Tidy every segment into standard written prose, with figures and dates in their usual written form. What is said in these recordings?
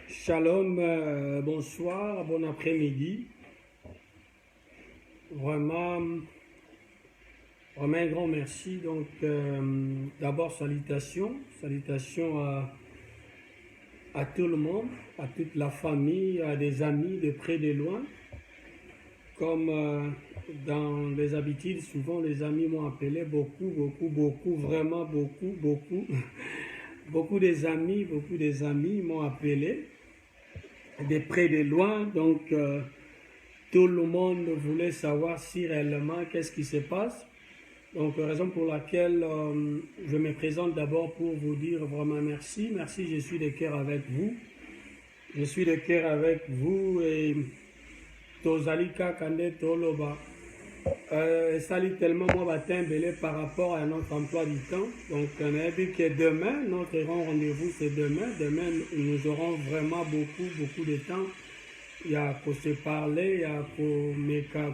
Shalom, bonsoir, bon après-midi. Vraiment, un grand merci. Donc, d'abord, salutations à tout le monde, à toute la famille, à des amis de près de loin. Comme dans les habitudes, souvent les amis m'ont appelé beaucoup, vraiment beaucoup. Beaucoup des amis m'ont appelé de près de loin. Donc, tout le monde voulait savoir si réellement qu'est-ce qui se passe. Donc, raison pour laquelle je me présente d'abord pour vous dire vraiment merci. Merci, je suis de cœur avec vous. Je suis de cœur avec vous et Tozalika Kande Toloba. Salut tellement moi Belé par rapport à notre emploi du temps. Donc, on a vu que demain, notre grand rendez-vous c'est demain. Demain, nous aurons vraiment beaucoup de temps. Il y a pour se parler, il y a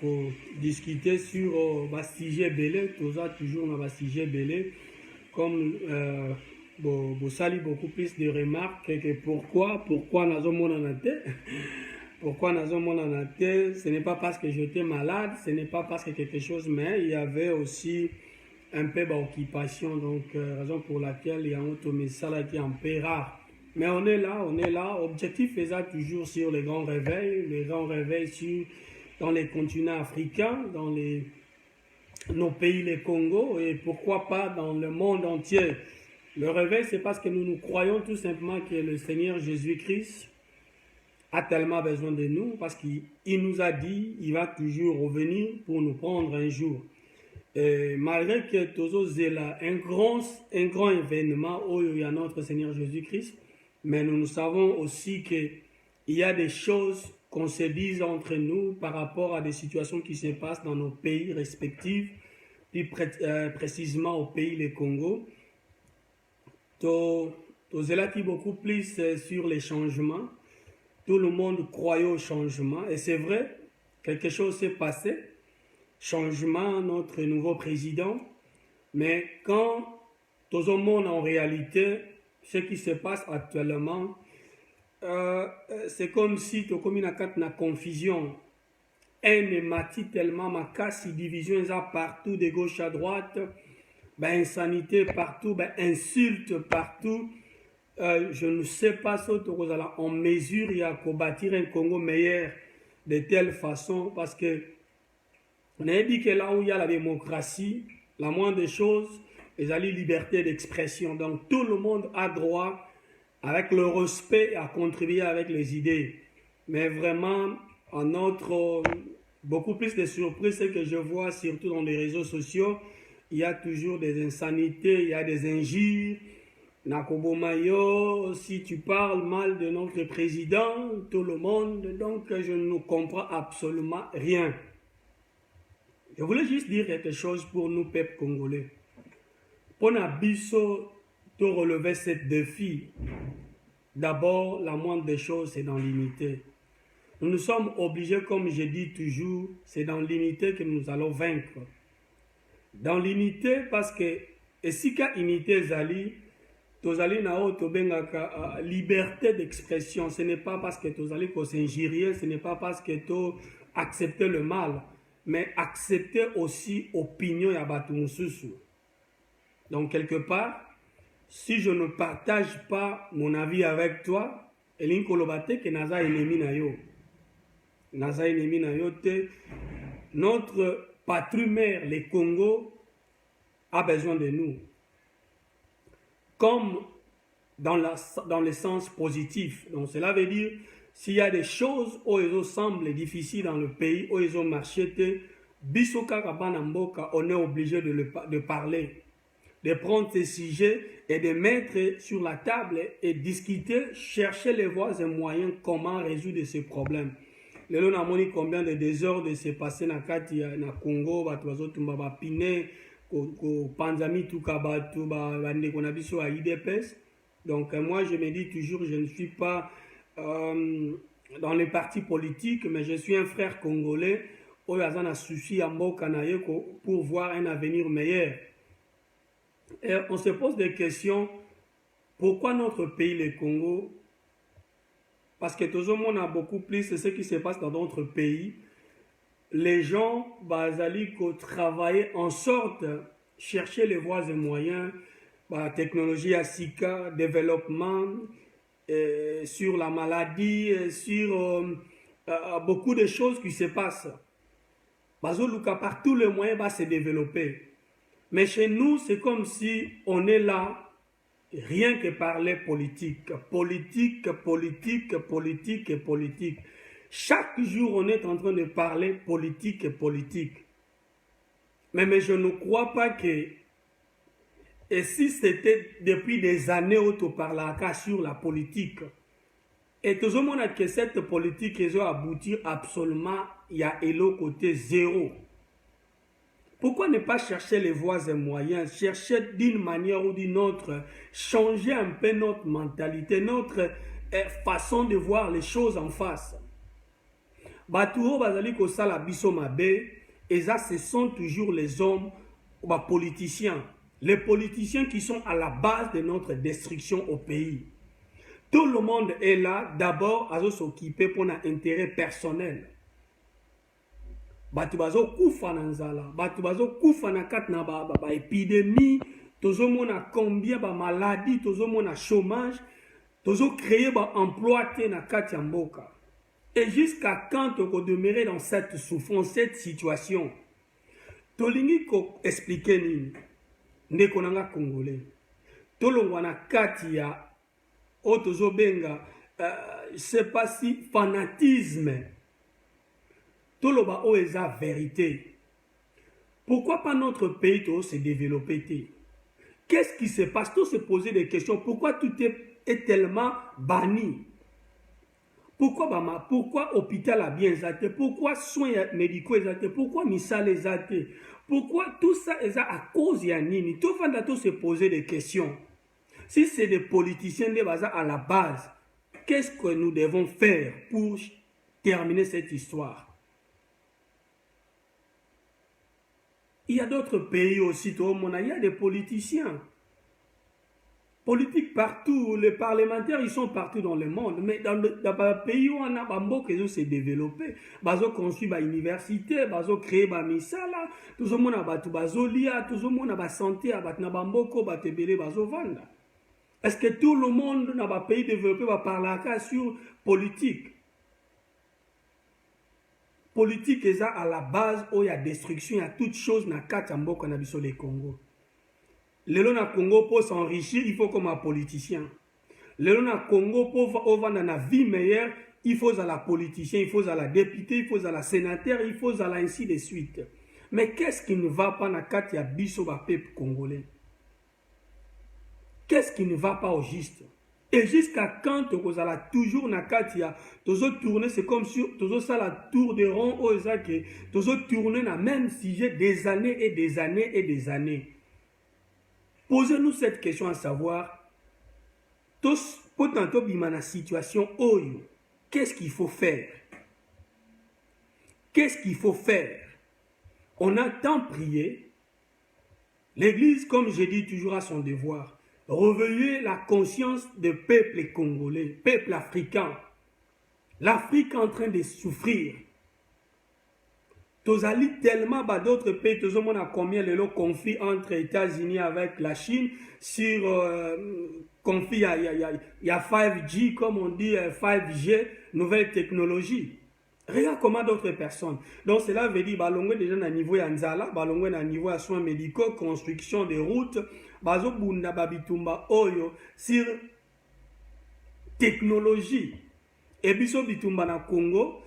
pour discuter sur Bastigé Belé, toujours dans Bastigé Belé, comme vous saluez beaucoup plus de remarques que pourquoi nous avons en tête. Pourquoi nous avons en tête? Ce n'est pas parce que j'étais malade, ce n'est pas parce que quelque chose, mais il y avait aussi un peu d'occupation, donc raison pour laquelle il y a un message qui est un peu rare. Mais on est là. Objectif est ça toujours sur les grands réveils dans les continents africains, dans nos pays, les Congo, et pourquoi pas dans le monde entier. Le réveil, c'est parce que nous croyons tout simplement que le Seigneur Jésus-Christ a tellement besoin de nous, parce qu'il nous a dit, il va toujours revenir pour nous prendre un jour. Et malgré que Tozo Zela, un grand événement où il y a notre Seigneur Jésus-Christ, mais nous savons aussi qu'il y a des choses qu'on se dit entre nous par rapport à des situations qui se passent dans nos pays respectifs, plus précisément au pays le Congo. Tozela qui beaucoup plus sur les changements. Tout le monde croyait au changement et c'est vrai, quelque chose s'est passé. Changement, notre nouveau président. Mais quand tout le monde en réalité, ce qui se passe actuellement, c'est comme si tu as comme une confusion. Un mati tellement ma casse, division partout de gauche à droite, insanité partout, insulte partout. Je ne sais pas si on mesure il y a pour bâtir un Congo meilleur de telle façon parce que on a dit que là où il y a la démocratie, la moindre des choses, il y a la liberté d'expression. Donc tout le monde a droit, avec le respect, à contribuer avec les idées. Mais vraiment, en autre, beaucoup plus de surprises, c'est que je vois, surtout dans les réseaux sociaux, il y a toujours des insanités, il y a des injures. Nakobomayo, si tu parles mal de notre président, tout le monde, donc je ne comprends absolument rien. Je voulais juste dire quelque chose pour nous, peuple congolais. Pour Nabiso, de relever ce défi, d'abord, la moindre des choses, c'est dans l'unité. Nous sommes obligés, comme je dis toujours, c'est dans l'unité que nous allons vaincre. Dans l'unité, parce que, et si qu'a unité Zali, Tozali nao tobengaka liberté d'expression. Ce n'est pas parce que Tozali ko s'injurier, ce n'est pas parce que tu accepter le mal, mais accepter aussi l'opinion ya batu mususu. Donc quelque part, si je ne partage pas mon avis avec toi, elin kolobate que naza ennemi na yo. Naza ennemi na yo te. Notre patrie mère, le Congo, a besoin de nous. Comme dans le sens positif. Donc cela veut dire, s'il y a des choses où ils semblent difficiles dans le pays, où ils ont marché, on est obligé de parler, de prendre ces sujets et de mettre sur la table et discuter, chercher les voies et moyens comment résoudre ces problèmes. Lelo na moni combien de désordres s'est passé na kati na Congo, batu tumba pine ko panzami tout kabatu bande qu'on a biso à IDPS. Donc moi je me dis toujours, je ne suis pas dans les partis politiques, mais je suis un frère congolais où il y a un souci à mboka na ye pour voir un avenir meilleur. Et on se pose des questions Pourquoi notre pays, le Congo? Parce que tout le monde a beaucoup plus de ce qui se passe dans d'autres pays. Les gens, ils travailler en sorte, chercher les voies et moyens, technologie à SICA, développement, sur la maladie, sur beaucoup de choses qui se passent. Par tous les moyens va se développer. Mais chez nous, c'est comme si on est là, rien que parler politique. Politique, politique, politique et politique. Chaque jour, on est en train de parler politique et politique. Mais je ne crois pas que, et si c'était depuis des années où on parlait sur la politique, et tout le monde a que cette politique ils ont abouti absolument, il y a le côté zéro. Pourquoi ne pas chercher les voies et moyens, chercher d'une manière ou d'une autre, changer un peu notre mentalité, notre façon de voir les choses en face. Baturo bazali ko sala biso mabe, et ça ce sont toujours les hommes politiciens. Les politiciens qui sont à la base de notre destruction au pays. Tout le monde est là, d'abord, à s'occuper pour un intérêt personnel. Batu bazo kufa na nzala, batu bazo kufa na kat na ba épidémie, tozo mona combien ba maladie, tozo mona chômage, tozo créer ba emploi te na kat ya mboka. Et jusqu'à quand on demeurer dans cette souffrance, cette situation? Tolingi ko expliquer nini? Ndeko nanga congolais. Tolongwa na kat ya otozo benga, je sais pas si fanatisme. Toloba o eza vérité. Pourquoi pas notre pays doit se développer? Qu'est-ce qui se passe? Tout se poser des questions. Pourquoi tout est tellement banni? Pourquoi hôpital a bien zaté? Pourquoi soins médicaux zaté? Pourquoi misal zaté? Pourquoi tout ça est à cause de nini? Tout le monde se poser des questions. Si c'est des politiciens à la base, qu'est-ce que nous devons faire pour terminer cette histoire? Il y a d'autres pays aussi, il y a des politiciens. Politiques partout, les parlementaires, ils sont partout dans le monde. Mais dans le pays où on a Bambo qui s'est développé, ils ont construit une université, ils ont créé une misala, tout le monde a battu Bazolia, tout le monde a santé, ils ont Bamboko, ils ont vendu. Est-ce que tout le monde dans le pays développé va parler sur politique? Politique est à la base où il y a destruction, il y a toutes choses dans le Congo. Le Congo pour s'enrichir, il faut comme un politicien. Le Congo pour avoir une vie meilleure, il faut à la politicien, il faut à la députée, il faut à la sénateur, il faut à la ainsi de suite. Mais qu'est-ce qui ne va pas dans le biso peuple congolais? Qu'est-ce qui ne va pas au juste? Et jusqu'à quand vous allez toujours na katia, toujours tourner, c'est comme si toujours ça la tour de rond au Zake, toujours tourner na même sujet des années et des années et des années. Posez-nous cette question à savoir, tous potentiellement bimana situation oyo, qu'est-ce qu'il faut faire? Qu'est-ce qu'il faut faire? On a tant prié. L'Église, comme je dis toujours, a son devoir. Réveiller la conscience du peuple congolais, peuple africain. L'Afrique est en train de souffrir. Tozali tellement d'autres pays, tout le monde a combien le conflit entre États-Unis avec la Chine sur conflit, il y a 5G, comme on dit, 5G, nouvelle technologie. Regarde comment d'autres personnes. Donc cela veut dire balongwe déjà à niveau ya nzala, balongwe à niveau ya soins médicaux, construction des routes, bazo bunda babitumba oyo sur technologie. Et biso bitumba na Congo,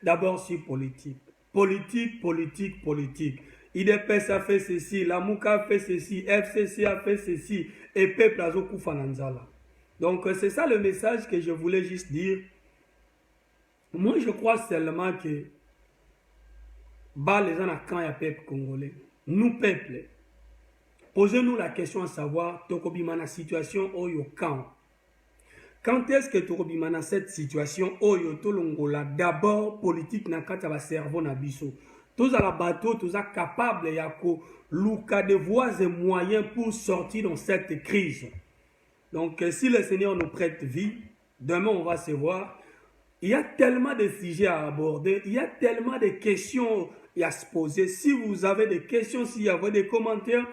d'abord sur politique. Politique, politique, politique. IDPS a fait ceci, la Mouka a fait ceci, FCC a fait ceci, et peuple a koufa na nzala. Donc c'est ça le message que je voulais juste dire. Moi, je crois seulement que les gens quand il y a peuple congolais, nous peuple, posez-nous la question à savoir, Tokobimana situation oyo quand est-ce que Tokobimana cette situation oyo tolongola d'abord politique na kata ba cerveau na biso. Tous à la bateau, tous à capable yako luka de voies et moyens pour sortir dans cette crise. Donc, si le Seigneur nous prête vie, demain on va se voir. Il y a tellement de sujets à aborder, il y a tellement de questions à se poser. Si vous avez des questions, s'il y a des commentaires,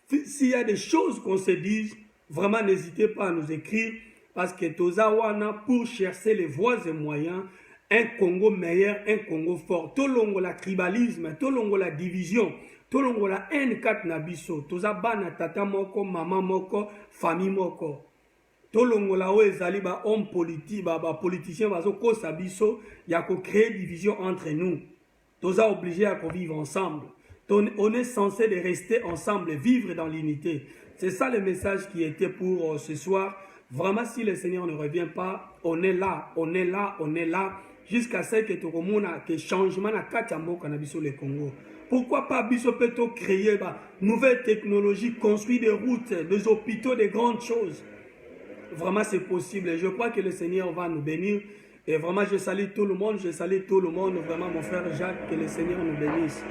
s'il y a des choses qu'on se dise, vraiment n'hésitez pas à nous écrire parce que Tozawana, pour chercher les voies et moyens, un Congo meilleur, un Congo fort. Tolongo la tribalisme, tolongo la division, tolongo la haine kat nabiso, tozabana tata moko, maman moko, famille moko. Tolongo la ezali ba homme politique, ba politicien bazo ko sabiso, ya ko créer division entre nous. Toza obligé à vivre ensemble. On est censé de rester ensemble, vivre dans l'unité. C'est ça le message qui était pour ce soir. Vraiment, si le Seigneur ne revient pas, on est là, on est là, on est là, jusqu'à ce que tu que changement na kachambo kanabiso le Congo. Pourquoi pas biso peto créer nouvelles technologies, construire des routes, des hôpitaux, des grandes choses. Vraiment, c'est possible. Et je crois que le Seigneur va nous bénir. Et vraiment, je salue tout le monde. Je salue tout le monde. Vraiment, mon frère Jacques, que le Seigneur nous bénisse.